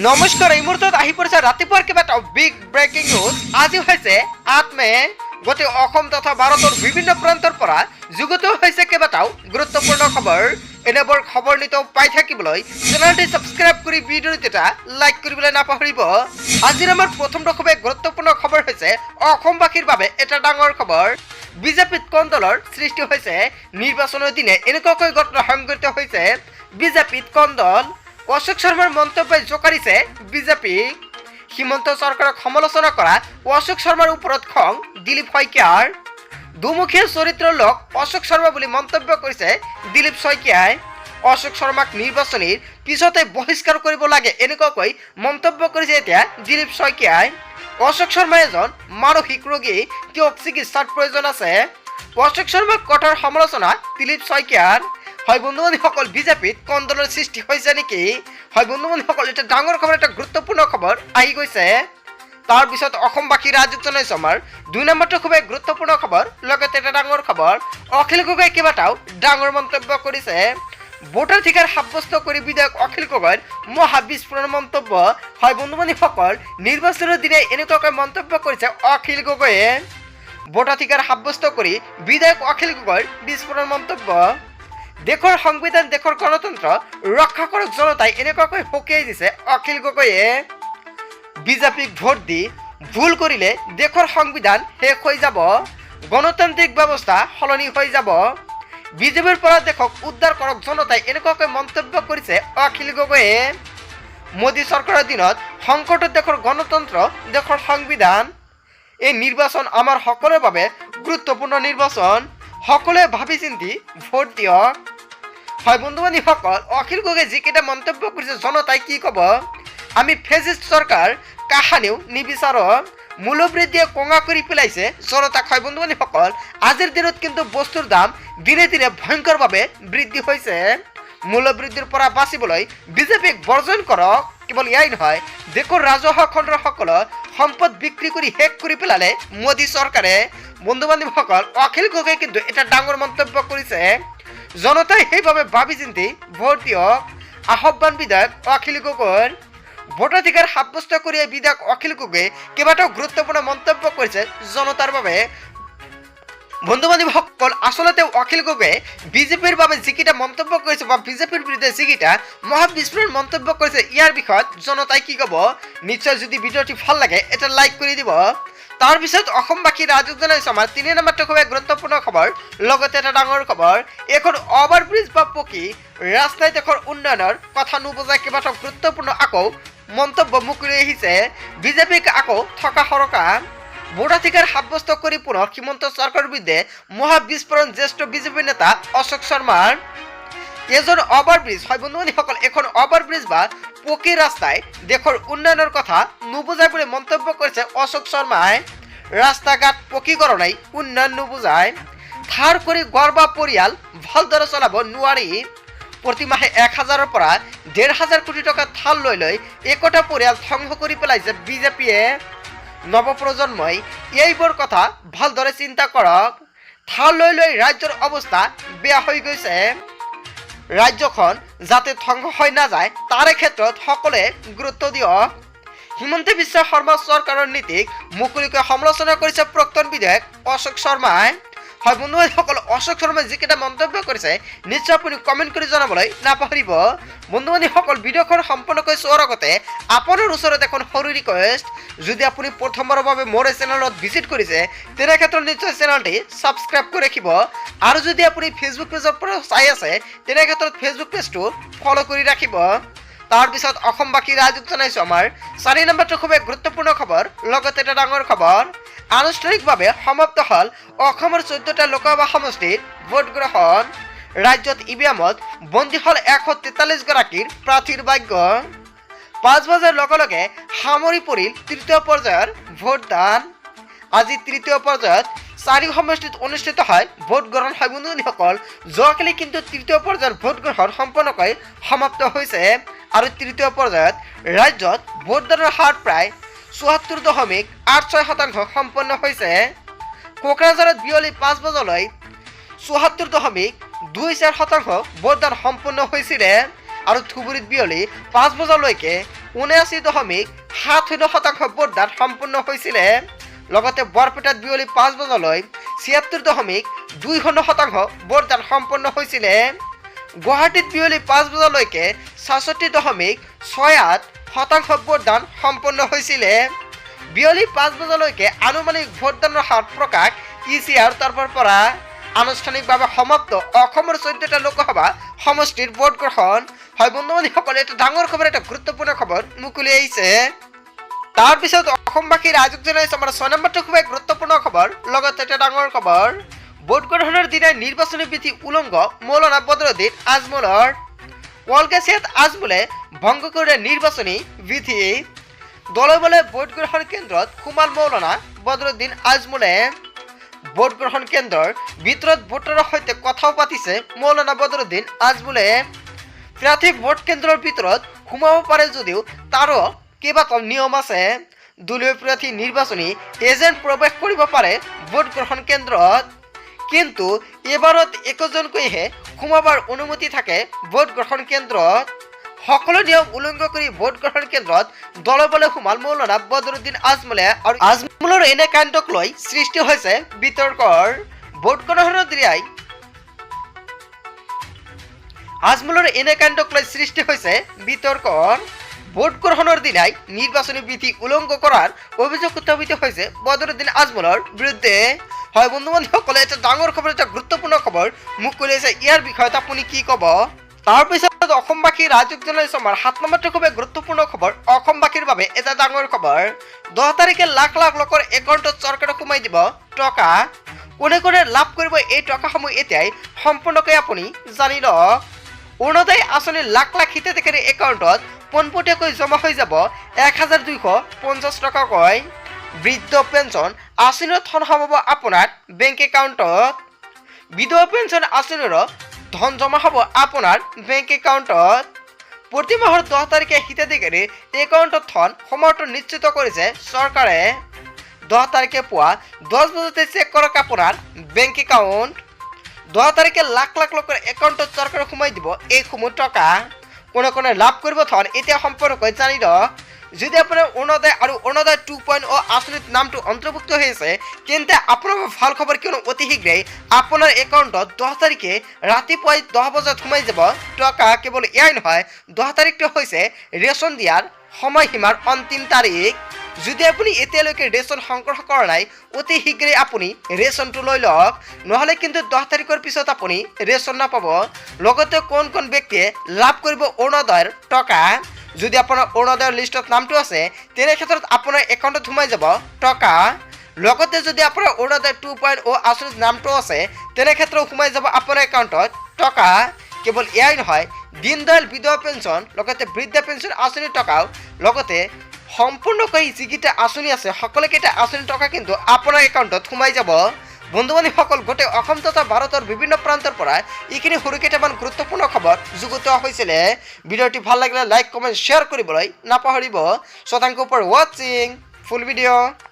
নমস্কাৰ এই মুহূৰ্তত আহি পৰিছে ৰাতিপুৱাৰ কিবা এটা বিগ ব্ৰেকিং নিউজ। আজি হৈছে ৮ মে। গোটেই অসম তথা ভাৰতৰ বিভিন্ন প্ৰান্তৰ পৰা যুগুত হৈছে কেইবাটাও গুৰুত্বপূৰ্ণ খবৰ। এনেবোৰ খবৰ নিতৌ পাই থাকিবলৈ চেনেলটি ছাবস্ক্ৰাইব কৰি ভিডিঅ'টো এটা লাইক কৰিবলৈ নাপাহৰিব। আজিৰ আমাৰ প্ৰথমটো খুবেই গুৰুত্বপূৰ্ণ খবৰ হৈছে অসমবাসীৰ বাবে এটা ডাঙৰ খবৰ। বিজেপিত কন্দলৰ সৃষ্টি হৈছে। নিৰ্বাচনৰ দিনে এনেকুৱাকৈ ঘটনা সংঘটিত হৈছে। বিজেপিত কন্দল। অশোক শৰ্মাৰ মন্তব্যই জোকাৰিছে বিজেপি। হিমন্ত চৰকাৰক সমালোচনা কৰা অশোক শৰ্মাৰ ওপৰত খং দিলীপ শইকীয়াৰ। দুমুখীয়া চৰিত্ৰৰ লোক অশোক শৰ্মা বুলি মন্তব্য কৰিছে দিলীপ শইকীয়াই। অশোক শৰ্মাক নিৰ্বাচনীৰ পিছতে বহিষ্কাৰ কৰিব লাগে এনেকুৱাকৈ মন্তব্য কৰিছে এতিয়া দিলীপ শইকীয়াই। অশোক শৰ্মা এজন মানসিক ৰোগী, তেওঁক চিকিৎসাৰ প্ৰয়োজন আছে। অশোক শৰ্মাক কঠোৰ সমালোচনা দিলীপ শইকীয়াৰ। হয় বন্ধু-বান্ধৱীসকল, বিজেপিত কন্দলৰ সৃষ্টি হৈছে নেকি? হয় বন্ধু-বান্ধৱীসকল, এটা ডাঙৰ খবৰ, এটা গুৰুত্বপূৰ্ণ খবৰ আহি গৈছে। তাৰপিছত অসমবাসী ৰাজুক জনাইছো আমাৰ ২ নম্বৰটো খুবেই গুৰুত্বপূৰ্ণ খবৰ। লগতে এটা ডাঙৰ খবৰ, অখিল গগৈ কেইবাটাও ডাঙৰ মন্তব্য কৰিছে। ভোটাধিকাৰ সাব্যস্ত কৰি বিধায়ক অখিল গগৈৰ মহা বিস্ফোৰণ মন্তব্য। হয় বন্ধু-বান্ধৱীসকল, নিৰ্বাচনৰ দিনে এনেকুৱাকৈ মন্তব্য কৰিছে অখিল গগৈয়ে। ভোটাধিকাৰ সাব্যস্ত কৰি বিধায়ক অখিল গগৈৰ বিস্ফোৰণ মন্তব্য। দেশৰ সংবিধান, দেশৰ গণতন্ত্ৰ ৰক্ষা কৰক জনতাই এনেকুৱাকৈ সকীয়াই দিছে অখিল গগৈয়ে। বিজেপিক ভোট দি ভুল কৰিলে দেশৰ সংবিধান শেষ হৈ যাব, গণতান্ত্ৰিক ব্যৱস্থা সলনি হৈ যাব। বিজেপিৰ পৰা দেশক উদ্ধাৰ কৰক জনতাই এনেকুৱাকৈ মন্তব্য কৰিছে অখিল গগৈয়ে। মোদী চৰকাৰৰ দিনত সংকটত দেশৰ গণতন্ত্ৰ, দেশৰ সংবিধান। এই নিৰ্বাচন আমাৰ সকলোৰে বাবে গুৰুত্বপূৰ্ণ নিৰ্বাচন। সকলোৱে ভাবি চিন্তি ভোট দিয়ক। হয় বন্ধু-বান্ধৱীসকল, অখিল গগৈয়ে যিকেইটা মন্তব্য কৰিছে জনতাই কি ক'ব? আমি ফেচিষ্ট চৰকাৰ কাহানিও নিবিচাৰোঁ। মূল্যবৃদ্ধিয়ে কঙা কৰি পেলাইছে জনতাক। হয় বন্ধু-বান্ধৱীসকল, আজিৰ দিনত কিন্তু বস্তুৰ দাম দিনে দিনে ভয়ংকৰভাৱে বৃদ্ধি হৈছে। মূল্যবৃদ্ধিৰ পৰা বাচিবলৈ বিজেপিক বৰ্জন কৰক। কেৱল ইয়াই নহয়, দেশৰ ৰাজহুৱা খণ্ডৰ সকলো সম্পদ বিক্ৰী কৰি শেষ কৰি পেলালে মোদী চৰকাৰে। বন্ধু-বান্ধৱীসকল, অখিল গগৈয়ে কিন্তু এটা ডাঙৰ মন্তব্য কৰিছে। জনতাই সেইভাৱে ভাবি চিন্তি ভোট দিয়ক। আহ্বান বিধায়ক অখিল গগৈৰ। ভোটাধিকাৰ সাব্যস্ত কৰি বিধায়ক অখিল গগৈয়ে কেইবাটাও গুৰুত্বপূৰ্ণ মন্তব্য কৰিছে জনতাৰ বাবে। বন্ধু-বান্ধৱীসকল, আচলতে অখিল গগৈয়ে বিজেপিৰ বাবে যিকেইটা মন্তব্য কৰিছে বা বিজেপিৰ বিৰুদ্ধে যিকেইটা মহা বিস্ফোৰণ মন্তব্য কৰিছে, ইয়াৰ বিষয়ত জনতাই কি ক'ব? নিশ্চয় যদি ভিডিঅ'টি ভাল লাগে এটা লাইক কৰি দিব। তাৰপিছত অসমবাসী ৰাজুক জনাইছো আমাৰ ৩ নম্বৰটো খুবেই গুৰুত্বপূৰ্ণ খবৰ। লগতে এটা ডাঙৰ খবৰ, এখন অভাৰব্ৰিজ বা পকী ৰাস্তাই দেশৰ উন্নয়নৰ কথা নুবুজাই কেইবাটাও গুৰুত্বপূৰ্ণ আকৌ মন্তব্য মুকলি আহিছে। বিজেপিক আকৌ থকা সৰকা। ভোটাধিকাৰ সাব্যস্ত কৰি পুনৰ হিমন্ত চৰকাৰৰ বিৰুদ্ধে মহা বিস্ফোৰণ জ্যেষ্ঠ বিজেপি নেতা অশোক শৰ্মাৰ। এজন অভাৰব্ৰিজ, হয় বন্ধু-বান্ধৱীসকল, এখন অভাৰব্ৰিজ বা পকী ৰাস্তাই দেশৰ উন্নয়নৰ কথা নুবুজাই বুলি মন্তব্য কৰিছে অশোক শৰ্মাই। ৰাস্তা ঘাট পকীকৰণেই উন্নয়ন নুবুজায়। ধাৰ কৰি ঘৰ বা পৰিয়াল ভালদৰে চলাব নোৱাৰি। প্ৰতিমাহে ১,০০০ৰ পৰা ১,৫০০ কোটি টকা ধাৰ লৈ একোটা পৰিয়াল ধ্বংস কৰি পেলাইছে বিজেপিয়ে। নৱপ্ৰজন্মই এইবোৰ কথা ভালদৰে চিন্তা কৰক। ধাৰ লৈ ৰাজ্যৰ অৱস্থা বেয়া হৈ গৈছে। ৰাজ্যখন যাতে ধ্বংস হৈ নাযায় তাৰে ক্ষেত্ৰত সকলোৱে গুৰুত্ব দিয়ক। হিমন্ত বিশ্ব শৰ্মা চৰকাৰৰ নীতিক মুকলিকৈ সমালোচনা কৰিছে প্ৰাক্তন বিধায়ক অশোক শৰ্মাই। হয় বন্ধু-বান্ধৱীসকল, অশোক শৰ্মাই যিকেইটা মন্তব্য কৰিছে নিশ্চয় আপুনি কমেণ্ট কৰি জনাবলৈ নাপাহৰিব। বন্ধু-বান্ধৱীসকল, ভিডিঅ'খন সম্পূৰ্ণকৈ চোৱাৰ আগতে আপোনাৰ ওচৰত এখন সৰু ৰিকুৱেষ্ট, যদি আপুনি প্ৰথমবাৰৰ বাবে মোৰ এই চেনেলত ভিজিট কৰিছে তেনে ক্ষেত্ৰত নিশ্চয় চেনেলটি ছাবস্ক্ৰাইব কৰি ৰাখিব। আৰু যদি আপুনি ফেচবুক পেজৰ পৰা চাই আছে তেনে ক্ষেত্ৰত ফেচবুক পেজটো ফ'ল' কৰি ৰাখিব। তাৰপিছত অসমবাসী ৰাজুক জনাইছো আমাৰ ৪ নম্বৰটো খুবেই গুৰুত্বপূৰ্ণ খবৰ। লগতে এটা ডাঙৰ খবৰ, আনুষ্ঠানিকভাৱে সমাপ্ত হ'ল অসমৰ ১৪টা লোকসভা সমষ্টিৰ ভোট গ্ৰহণ। ৰাজ্যত ইভিএমত বন্দী হ'ল ১৪৩ গৰাকীৰ প্ৰাৰ্থীৰ ভাগ্য। ৫ বজাৰ লগে লগে সামৰি পৰিল তৃতীয় পৰ্যায়ৰ ভোটদান। আজি তৃতীয় পৰ্যায়ত ৪ সমষ্টিত অনুষ্ঠিত হয় ভোট গ্ৰহণ। হয় বন্ধুসকল, যোৱাকালি কিন্তু তৃতীয় পৰ্যায়ৰ ভোট গ্ৰহণ সম্পূৰ্ণকৈ সমাপ্ত হৈছে। আৰু তৃতীয় পৰ্যায়ত ৰাজ্যত ভোটদানৰ হাৰ প্ৰায় ৭৪.৮৬% সম্পন্ন হৈছে। কোকৰাঝাৰত বিয়লি ৫ বজালৈ ৭৪.২৪% ভোটদান সম্পন্ন হৈছিলে। আৰু ধুবুৰীত বিয়লি ৫ বজালৈকে 79.70% ভোটদান সম্পূৰ্ণ হৈছিলে। লগতে বৰপেটাত বিয়লি 5 বজালৈ 76.20% ভোটদান সম্পন্ন হৈছিলে। গুৱাহাটীত বিয়লি 5 বজালৈকে 66.68% ভোটদান সম্পন্ন হৈছিলে। বিয়লি 5 বজালৈকে আনুমানিক ভোটদানৰ হাৰ প্ৰকাশ ECR তৰফৰ পৰা। আনুষ্ঠানিকভাৱে সমাপ্ত অসমৰ 14টা লোকসভা সমষ্টিৰ ভোট গ্ৰহণ। হয় বন্ধু-বান্ধৱীসকল, এটা ডাঙৰ খবৰ, এটা গুৰুত্বপূৰ্ণ খবৰ মুকলি আহিছে। তাৰপিছত অসমবাসী ৰাইজক জনাইছো আমাৰ 6 নম্বৰটো খুবেই গুৰুত্বপূৰ্ণ খবৰ। লগতে এটা ডাঙৰ খবৰ, ভোট গ্ৰহণৰ দিনাই নিৰ্বাচনী বিধি উলংঘ মৌলানা বদৰুদ্দিন আজমলৰ। কলকাছিয়াত আজমলে ভংগ কৰে নিৰ্বাচনী বিধি। দলে বলে ভোট গ্ৰহণ কেন্দ্ৰত সোমাল মৌলানা বদৰুদ্দিন আজমলে। ভোট গ্ৰহণ কেন্দ্ৰৰ ভিতৰত ভোটাৰৰ সৈতে কথাও পাতিছে মৌলানা বদৰুদ্দিন আজমলে। প্ৰাৰ্থী ভোট কেন্দ্ৰৰ ভিতৰত সোমাব পাৰে যদিও তাৰো কেইবাটাও নিয়ম আছে। দলীয় প্ৰাৰ্থী নিৰ্বাচনী এজেণ্ট প্ৰৱেশ কৰিব পাৰে ভোট গ্ৰহণ কেন্দ্ৰত, কিন্তু এবাৰত একজনকৈহে সোমাবৰ অনুমতি থাকে ভোট গ্ৰহণ কেন্দ্ৰত। সকলো নিয়ম উলংঘ কৰি ভোট গ্ৰহণ কেন্দ্ৰত দলে বলে সোমাল মৌলানা বদৰুদ্দিন আজমলে। আৰু আজমলৰ এনে কাণ্ডক লৈ সৃষ্টি হৈছে বিতৰ্কৰ। ভোট গ্ৰহণৰ দিনাই আজমলৰ এনে কাণ্ডক লৈ সৃষ্টি হৈছে বিতৰ্কৰ। ভোট গ্ৰহণৰ দিনাই নিৰ্বাচনী বিধি উলংঘ কৰাৰ অভিযোগ উত্থাপিত হৈছে বদৰুদ্দিন আজমলৰ বিৰুদ্ধে। হয় বন্ধু-বান্ধৱীসকলে, এটা ডাঙৰ খবৰ, এটা গুৰুত্বপূৰ্ণ খবৰ মুকলি হৈছে। ইয়াৰ বিষয়ত আপুনি কি ক'ব? তাৰপিছত অসমবাসী ৰাইজক জনাইছো আমাৰ 7 নম্বৰটো খুবেই গুৰুত্বপূৰ্ণ খবৰ। অসমবাসীৰ বাবে এটা ডাঙৰ খবৰ। 10 তাৰিখে লাখ লাখ লোকৰ একাউণ্টত চৰকাৰে সোমাই দিব টকা। কোনে কোনে লাভ কৰিব এই টকাসমূহ এতিয়াই সম্পূৰ্ণকৈ আপুনি জানি লওক। অৰুণোদয় আঁচনিৰ লাখ লাখ হিতাধিকাৰীৰ একাউণ্টত পোনপটীয়াকৈ জমা হৈ যাব 1250 টকাকৈ। বৃদ্ধ পেঞ্চন আঁচনিৰ ধন সোমাব আপোনাৰ বেংক একাউণ্টত। বিধৱা পেঞ্চন আঁচনিৰ ধন জমা হ'ব আপোনাৰ বেংক একাউণ্টত। প্ৰতি মাহৰ 10 তাৰিখে হিতাধিকাৰীৰ একাউণ্টত ধন সোমোৱাটো নিশ্চিত কৰিছে চৰকাৰে। 10 তাৰিখে পুৱা 10 বজাতে চেক কৰক আপোনাৰ বেংক একাউণ্ট। 10 তাৰিখে লাখ লাখ লোকৰ একাউণ্টত চৰকাৰে সোমাই দিব এইসমূহ টকা। কোনে কোনে লাভ কৰিব ধন এতিয়া সম্পূৰ্ণকৈ জানি লওক। যদি আপোনাৰ অৰুণোদয় আৰু অৰুণোদয় 2.0 আঁচনিত নামটো অন্তৰ্ভুক্ত হৈ আছে, তেন্তে আপোনাৰ ভাল খবৰ, কিয়নো অতি শীঘ্ৰেই আপোনাৰ একাউণ্টত 10 তাৰিখে ৰাতিপুৱাই 10 বজাত সোমাই যাব টকা। কেৱল এয়াই নহয়, 10 তাৰিখটো হৈছে ৰেচন দিয়াৰ সময়সীমাৰ অন্তিম তাৰিখ। যদি আপুনি এতিয়ালৈকে ৰেচন সংগ্ৰহ কৰা নাই, অতি শীঘ্ৰেই আপুনি ৰেচনটো লৈ লওক, নহ'লে কিন্তু 10 তাৰিখৰ পিছত আপুনি ৰেচন নাপাব। লগতে কোন কোন ব্যক্তিয়ে লাভ কৰিব অৰুণোদয়ৰ টকা। যদি আপোনাৰ অৰুণোদয়ৰ লিষ্টত নামটো আছে, তেনে ক্ষেত্ৰত আপোনাৰ একাউণ্টত সোমাই যাব টকা। লগতে যদি আপোনাৰ অৰুণোদয় 2.0 আঁচনিত নামটো আছে, তেনে ক্ষেত্ৰত সোমাই যাব আপোনাৰ একাউণ্টত টকা। কেৱল এয়াই নহয়, দীনদয়াল বিধৱা পেঞ্চন, লগতে বৃদ্ধা পেঞ্চন আঁচনিৰ টকাও, লগতে সম্পূৰ্ণকৈ যিকেইটা আঁচনি আছে সকলোকেইটা আঁচনিৰ টকা কিন্তু আপোনাৰ একাউণ্টত সোমাই যাব। বন্ধু-বান্ধৱীসকল, গোটেই অসম তথা ভাৰতৰ বিভিন্ন প্ৰান্তৰ পৰা এইখিনি সৰু কেইটামান গুৰুত্বপূৰ্ণ খবৰ যুগুতোৱা হৈছিলে। ভিডিঅ'টি ভাল লাগিলে লাইক, কমেণ্ট, শ্বেয়াৰ কৰিবলৈ নাপাহৰিব। So thank you for watching full video.